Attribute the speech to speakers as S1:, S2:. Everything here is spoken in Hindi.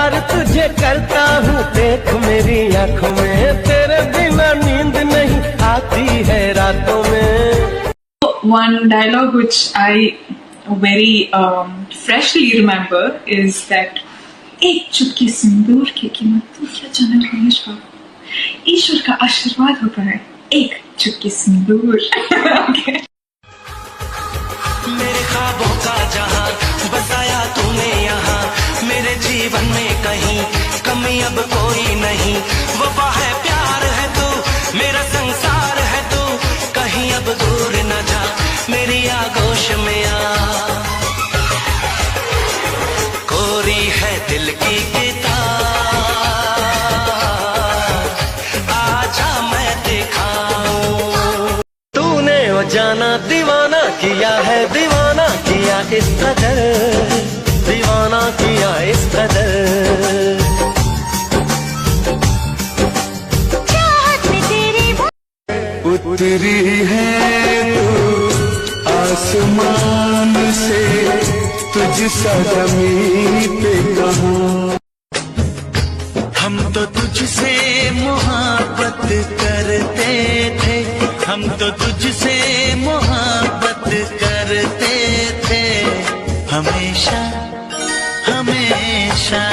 S1: प्यार तुझे करता हूँ, देख मेरी आंखों में, तेरे बिना नींद नहीं आती है रातों में।
S2: One dialogue which I very freshly remember is that एक चुटकी सिंदूर की कीमत तू क्या जाने रमेश बाबू, ईश्वर का आशीर्वाद होता है एक चुटकी सिंदूर। okay.
S3: मेरे ख्वाबों का जहां बसाया तूने यहाँ, मेरे जीवन में कहीं कमी अब कोई नहीं। वफा है, प्यार है तू, मेरा संसार है तू, कहीं अब दूर न जा, मेरी आगोश में आ। कोरी है दिल की किताब, आजा मैं दिखाऊं।
S1: तूने वो जाना दीवाना किया है, दीवाना किया इस कदर, दीवाना किया इस कदर।
S4: उतरी है तू आसमान से, तुझसा ज़मीन पे कहाँ।
S3: हम तो तुझसे मोहब्बत करते थे, हम तो तुझसे मोहब्बत करते थे, हमेशा हमेशा।